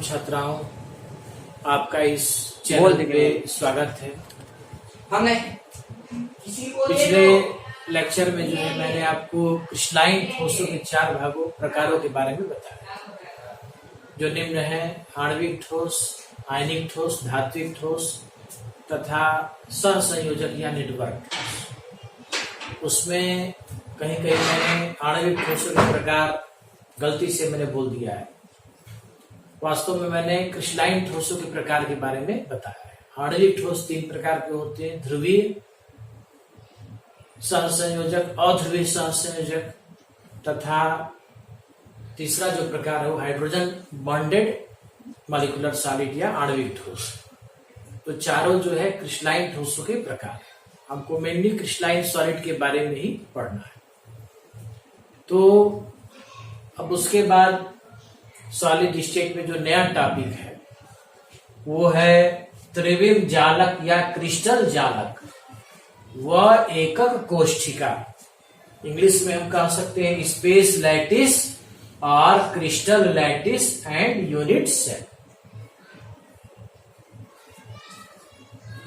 छात्राओं, आपका इस चैनल पे स्वागत है। पिछले लेक्चर में जो है मैंने आपको क्रिस्टलाइन ठोसों के 4 प्रकारों के बारे में बताया, जो निम्न है: आणविक ठोस, आयनिक ठोस, धात्विक ठोस तथा सहसंयोजक या नेटवर्क ठोस। उसमें कहीं कहीं मैंने आणविक ठोसों के प्रकार गलती से मैंने बोल दिया है। वास्तव में मैंने क्रिस्टलाइन ठोसों के प्रकार के बारे में बताया है। आणविक ठोस 3 प्रकार के होते हैं: ध्रुवीय सहसंयोजक, अध्रुवीय सहसंयोजक तथा तीसरा जो प्रकार है वो हाइड्रोजन बॉन्डेड मॉलिक्यूलर सॉलिड या आणविक ठोस। तो चारों जो है क्रिस्टलाइन ठोसों के प्रकार है। हमको मेनली क्रिस्टलाइन सॉलिड के बारे में ही पढ़ना है। तो अब उसके बाद सॉलिड स्टेट में जो नया टॉपिक है वो है त्रिविम जालक या क्रिस्टल जालक व एकक कोष्ठिका। इंग्लिश में हम कह सकते हैं स्पेस लैटिस और crystal lattice and unit cell.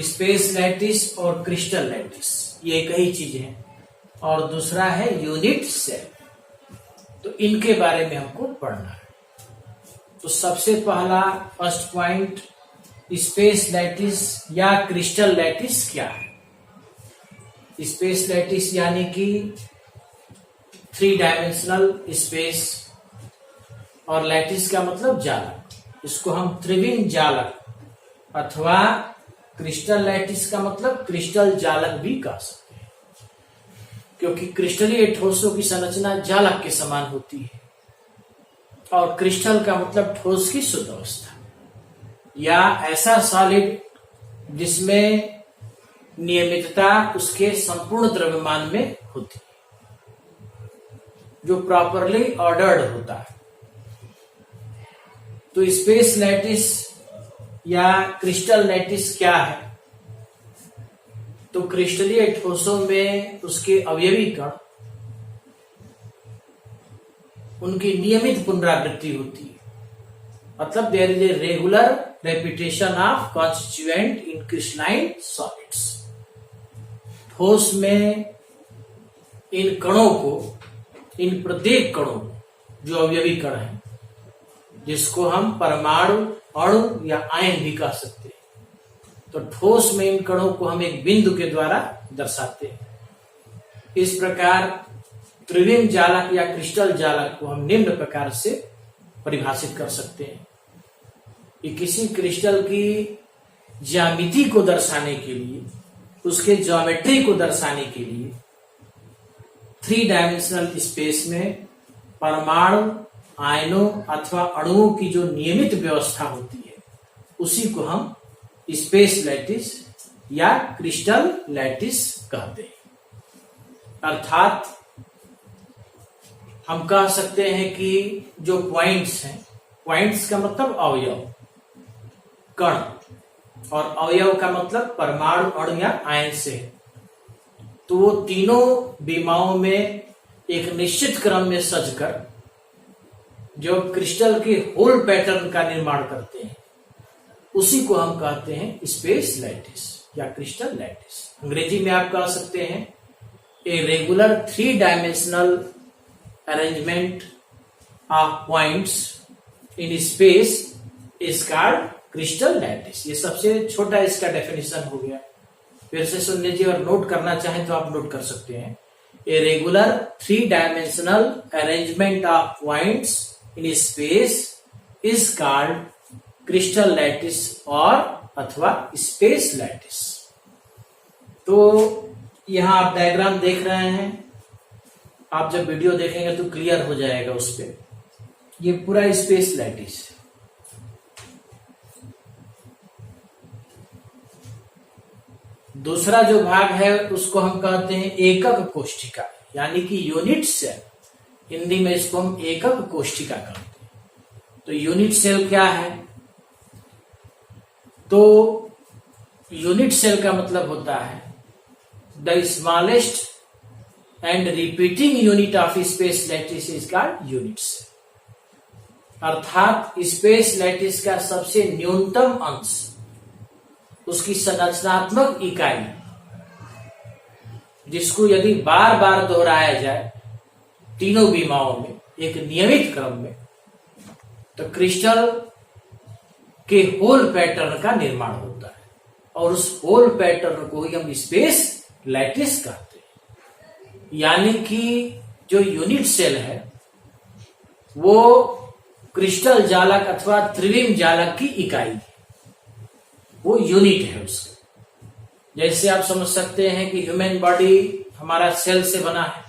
Space lattice और क्रिस्टल लैटिस ये एक ही चीज है, और दूसरा है यूनिट सेल। तो इनके बारे में हमको पढ़ना है। तो सबसे पहला फर्स्ट पॉइंट, स्पेस लैटिस या क्रिस्टल लैटिस क्या है? स्पेस लैटिस यानी कि 3 डायमेंशनल स्पेस, और लैटिस का मतलब जालक। इसको हम त्रिविम जालक अथवा क्रिस्टल लैटिस का मतलब क्रिस्टल जालक भी कह सकते हैं, क्योंकि क्रिस्टलीय ठोसों की संरचना जालक के समान होती है, और क्रिस्टल का मतलब ठोस की शुद्ध अवस्था या ऐसा सॉलिड जिसमें नियमितता उसके संपूर्ण द्रव्यमान में होती है, जो प्रॉपरली ऑर्डर्ड होता है। तो स्पेस लैटिस या क्रिस्टल लैटिस क्या है? तो क्रिस्टलीय ठोसों में उसके अवयवी कण, उनकी नियमित पुनरावृत्ति होती है। मतलब there is a regular repetition of constituent in crystalline solids. ठोस में इन कणों को, इन प्रत्येक कणों को जो अवयवी कण है, जिसको हम परमाणु, अणु या आयन भी कह सकते हैं, तो ठोस में इन कणों को हम एक बिंदु के द्वारा दर्शाते हैं। इस प्रकार त्रिविम जालक या क्रिस्टल जालक को हम निम्न प्रकार से परिभाषित कर सकते हैं कि किसी क्रिस्टल की ज्यामिति को दर्शाने के लिए, उसके ज्योमेट्री को दर्शाने के लिए 3 डायमेंशनल स्पेस में परमाणु, आयनों अथवा अणुओं की जो नियमित व्यवस्था होती है, उसी को हम स्पेस लैटिस या क्रिस्टल लैटिस कहते हैं। अर्थात हम कह सकते हैं कि जो पॉइंट्स हैं, पॉइंट्स का मतलब अवयव, कण, और अवयव का मतलब परमाणु, अणु या आयन से। तो वो तीनों विमाओं में एक निश्चित क्रम में सजकर जो क्रिस्टल के होल पैटर्न का निर्माण करते हैं, उसी को हम कहते हैं स्पेस लैटिस या क्रिस्टल लैटिस। अंग्रेजी में आप कह सकते हैं a regular 3 dimensional arrangement of points in space is called crystal lattice. ये सबसे छोटा इसका डेफिनेशन हो गया। फिर से सुन लीजिए, और नोट करना चाहें तो आप नोट कर सकते हैं। A regular 3 dimensional arrangement of points in space is called crystal lattice और अथवा स्पेस लैटिस। तो यहां आप डायग्राम देख रहे हैं, आप जब वीडियो देखेंगे तो क्लियर हो जाएगा उस पे। ये पूरा स्पेस लैटिस। दूसरा जो भाग है उसको हम कहते हैं एकक कोष्ठिका, यानी कि यूनिट सेल। हिंदी में इसको हम एकक कोष्ठिका कहते हैं। तो यूनिट सेल क्या है? तो यूनिट सेल का मतलब होता है the smallest and repeating unit of space lattice is called unit cell. अर्थात स्पेस लैटिस का सबसे न्यूनतम अंश, उसकी संरचनात्मक इकाई, जिसको यदि बार बार दोहराया जाए तीनों बीमाओं में एक नियमित क्रम में, तो क्रिस्टल के होल पैटर्न का निर्माण होता है और उस होल पैटर्न को ही हम स्पेस लैटिस कहते हैं। यानी कि जो यूनिट सेल है वो क्रिस्टल जालक अथवा त्रिविम जालक की इकाई है, वो यूनिट है उसका। जैसे आप समझ सकते हैं कि ह्यूमन बॉडी हमारा सेल से बना है,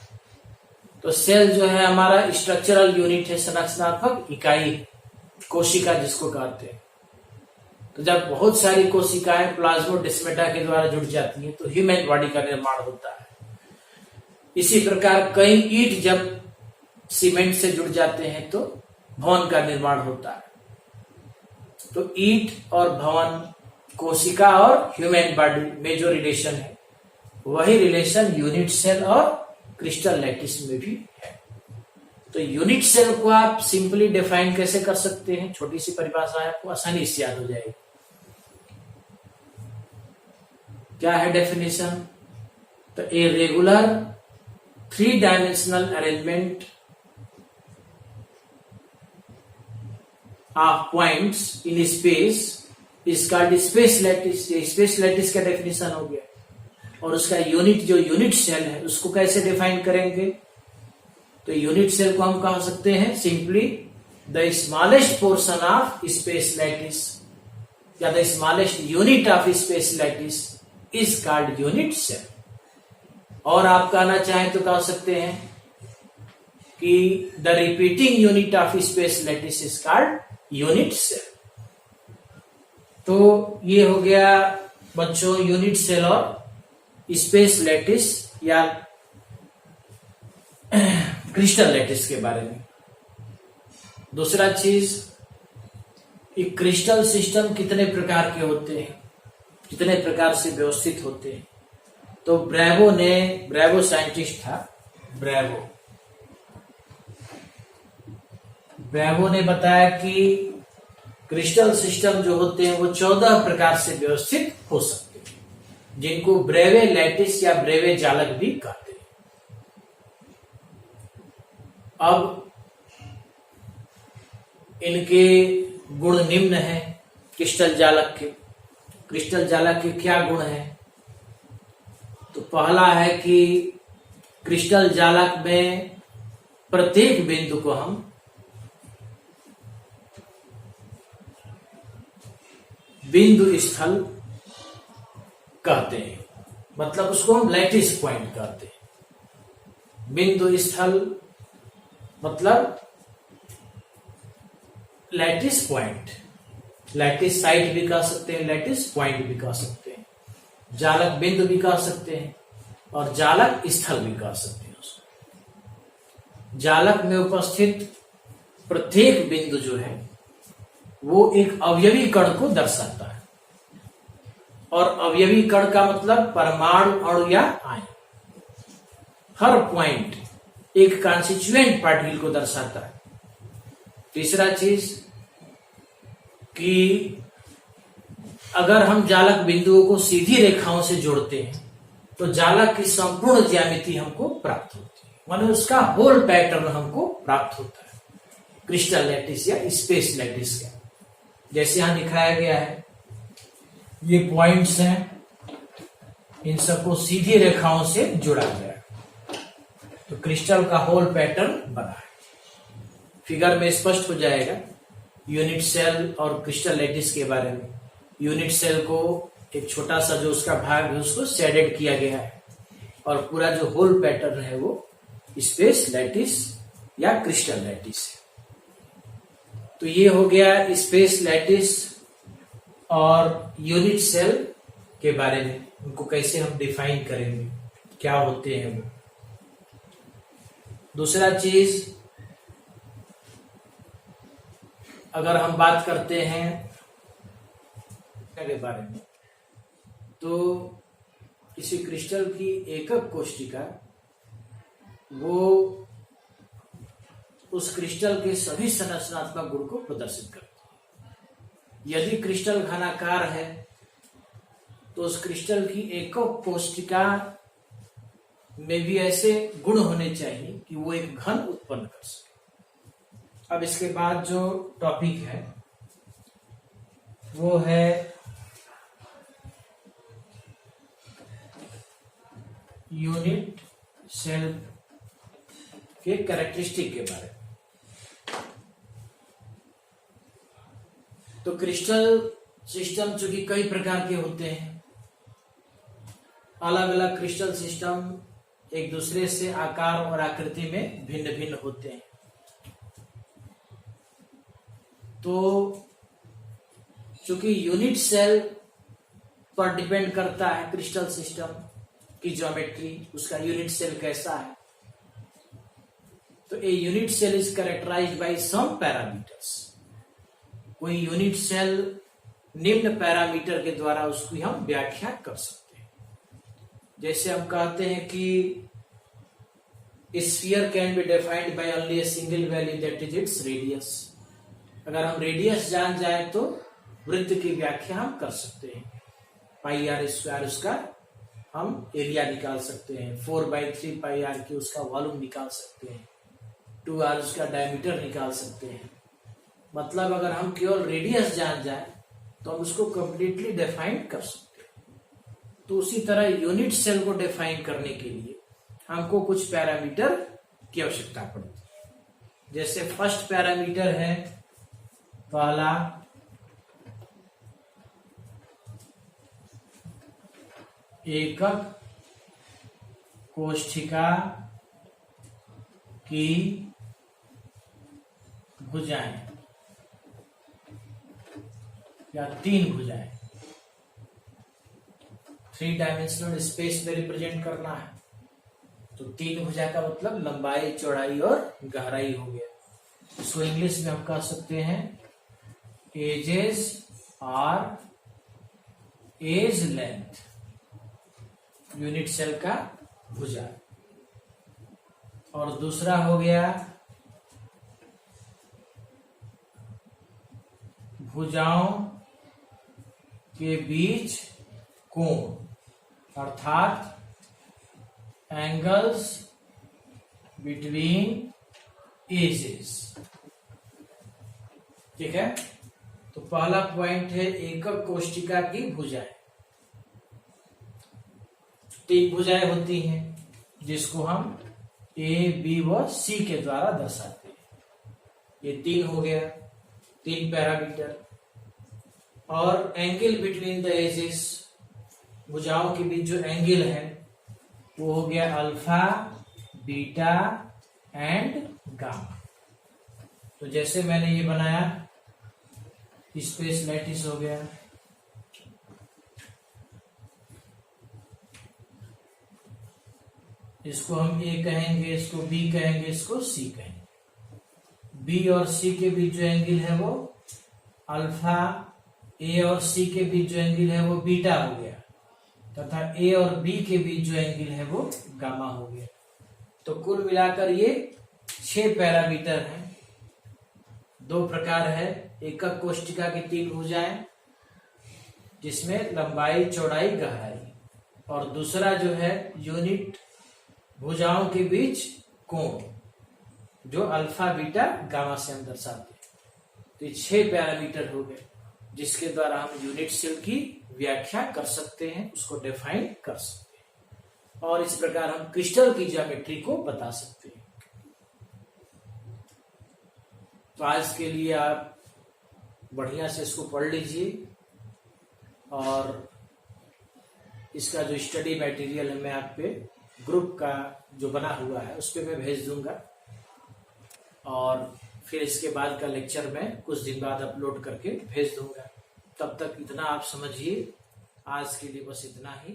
तो सेल जो है हमारा स्ट्रक्चरल यूनिट है, संरचनात्मक इकाई, कोशिका जिसको कहते हैं। तो जब बहुत सारी कोशिकाएं प्लाज्मोडेस्माटा के द्वारा जुड़ जाती हैं तो ह्यूमन बॉडी का निर्माण होता है। इसी प्रकार कई ईंट जब सीमेंट से जुड़ जाते हैं तो भवन का निर्माण होता है। तो ईंट और भवन, कोशिका और ह्यूमन बॉडी में जो रिलेशन है वही रिलेशन यूनिट सेल और क्रिस्टल लैटिस में भी है। तो यूनिट सेल को आप सिंपली डिफाइन कैसे कर सकते हैं? छोटी सी परिभाषा है, आपको आसानी से याद हो जाएगी। क्या है डेफिनेशन? तो a regular 3 dimensional arrangement of points in space is called space lattice. Space lattice का डेफिनेशन हो गया। और उसका यूनिट, जो यूनिट सेल है, उसको कैसे डिफाइन करेंगे? तो यूनिट सेल को हम कह सकते हैं simply the smallest portion of space lattice या the smallest unit of space lattice is called unit cell. और आप कहना चाहें तो कह सकते हैं कि the repeating unit of space lattice is called unit cell. तो ये हो गया बच्चों यूनिट सेल और स्पेस लैटिस या क्रिस्टल लैटिस के बारे में। दूसरा चीज, कि क्रिस्टल सिस्टम कितने प्रकार के होते हैं, कितने प्रकार से व्यवस्थित होते हैं। तो ब्रेवो साइंटिस्ट था, ब्रेवो ने बताया कि क्रिस्टल सिस्टम जो होते हैं वो 14 प्रकार से व्यवस्थित हो सकते हैं, जिनको ब्रेवे लैटिस या ब्रेवे जालक भी कहते हैं। अब इनके गुण निम्न हैं क्रिस्टल जालक के। क्रिस्टल जालक के क्या गुण हैं? तो पहला है कि क्रिस्टल जालक में प्रत्येक बिंदु को हम बिंदु स्थल कहते हैं, मतलब उसको हम लैटिस पॉइंट कहते हैं। बिंदु स्थल मतलब लैटिस पॉइंट, लैटिस साइट भी कह सकते हैं, लैटिस पॉइंट भी कह सकते हैं, जालक बिंदु भी कह सकते हैं और जालक स्थल भी कह सकते हैं उसको। जालक में उपस्थित प्रत्येक बिंदु जो है वो एक अवयवी कण को दर्शाता है। और अवयवी कण का मतलब परमाणु, अणु या आयन। हर पॉइंट एक कॉन्स्टिट्यूएंट पार्टिकल को दर्शाता है। तीसरा चीज कि अगर हम जालक बिंदुओं को सीधी रेखाओं से जोड़ते हैं तो जालक की संपूर्ण ज्यामिति हमको प्राप्त होती है, माने उसका होल पैटर्न हमको प्राप्त होता है क्रिस्टल लैटिस या स्पेस लैटिस का। जैसे यहां दिखाया गया है, ये पॉइंट्स हैं, इन सबको सीधी रेखाओं से जोड़ा गया तो क्रिस्टल का होल पैटर्न बना है। फिगर में स्पष्ट हो जाएगा यूनिट सेल और क्रिस्टल लैटिस के बारे में। यूनिट सेल को एक छोटा सा जो उसका भाग है उसको शेडेड किया गया है और पूरा जो होल पैटर्न है वो स्पेस लैटिस या क्रिस्टल लैटिस है। तो ये हो गया स्पेस लैटिस और यूनिट सेल के बारे में, उनको कैसे हम डिफाइन करेंगे, क्या होते हैं वो। दूसरा चीज, अगर हम बात करते हैं के बारे में, तो किसी क्रिस्टल की एकक कोशिका वो उस क्रिस्टल के सभी संरचनात्मक गुण को प्रदर्शित करती है। यदि क्रिस्टल घनाकार है तो उस क्रिस्टल की एকক कोशिका में भी ऐसे गुण होने चाहिए कि वो एक घन उत्पन्न कर सके। अब इसके बाद जो टॉपिक है वो है यूनिट सेल के कैरेक्टरिस्टिक के बारे में। तो क्रिस्टल सिस्टम जो कि कई प्रकार के होते हैं, अलग अलग क्रिस्टल सिस्टम एक दूसरे से आकार और आकृति में भिन्न भिन्न होते हैं। तो चूंकि यूनिट सेल पर डिपेंड करता है क्रिस्टल सिस्टम की ज्योमेट्री, उसका यूनिट सेल कैसा है, तो a unit cell is characterized by some parameters. कोई यूनिट सेल निम्न पैरामीटर के द्वारा उसकी हम व्याख्या कर सकते हैं। जैसे हम कहते हैं कि sphere can be defined by only a single value that is its radius. अगर हम रेडियस जान जाए तो वृत्त की व्याख्या हम कर सकते हैं। पाई आर स्क्वायर उसका हम एरिया निकाल सकते हैं, 4/3 पाई आर की उसका वॉल्यूम निकाल सकते हैं, 2r उसका डायमीटर निकाल सकते हैं। मतलब अगर हम केवल रेडियस जान जाए तो हम उसको कंप्लीटली डिफाइन कर सकते हैं। तो उसी तरह यूनिट सेल को डिफाइन करने के लिए हमको कुछ पैरामीटर की आवश्यकता पड़ती है। जैसे फर्स्ट पैरामीटर है पहला एकक कोशिका की भुजाएं या 3 भुजाएं, 3 डायमेंशनल स्पेस में रिप्रेजेंट करना है। तो 3 भुजा का मतलब लंबाई, चौड़ाई और गहराई हो गया। इसको इंग्लिश में हम कह सकते हैं एजेस और एज लेंथ, यूनिट सेल का भुजा। और दूसरा हो गया भुजाओं के बीच कोण, अर्थात एंगल्स बिटवीन एजेस। ठीक है, तो पहला पॉइंट है एकक कोशिका की भुजाएं। 3 भुजाएं होती हैं जिसको हम ए, बी व सी के द्वारा दर्शाते हैं। ये 3 हो गया, 3 पैरामीटर। और एंगल बिटवीन द एजेस, भुजाओं के बीच जो एंगल है वो हो गया अल्फा, बीटा एंड गामा। तो जैसे मैंने ये बनाया, स्पेस लैटिस हो गया, इसको हम ए कहेंगे, इसको बी कहेंगे, इसको सी कहेंगे। बी और सी के बीच जो एंगल है वो अल्फा, ए और सी के बीच जो एंगल है वो बीटा हो गया, तथा ए और बी के बीच जो एंगल है वो गामा हो गया। तो कुल मिलाकर ये 6 पैरामीटर हैं। 2 प्रकार है, एकक कोशिका की 3 भुजाएं जिसमें लंबाई, चौड़ाई, गहराई, और दूसरा जो है यूनिट भुजाओं के बीच कोण, जो अल्फा, बीटा, गामा से हम दर्शाते हैं। तो ये 6 पैरामीटर हो गए जिसके द्वारा हम यूनिट सेल की व्याख्या कर सकते हैं, उसको डिफाइन कर सकते हैं, और इस प्रकार हम क्रिस्टल की ज्योमेट्री को बता सकते हैं। तो आज के लिए आप बढ़िया से इसको पढ़ लीजिए, और इसका जो स्टडी मटेरियल है मैं आप पे ग्रुप का जो बना हुआ है उस पर मैं भेज दूंगा, और फिर इसके बाद का लेक्चर मैं कुछ दिन बाद अपलोड करके भेज दूंगा। तब तक इतना आप समझिए। आज के लिए बस इतना ही।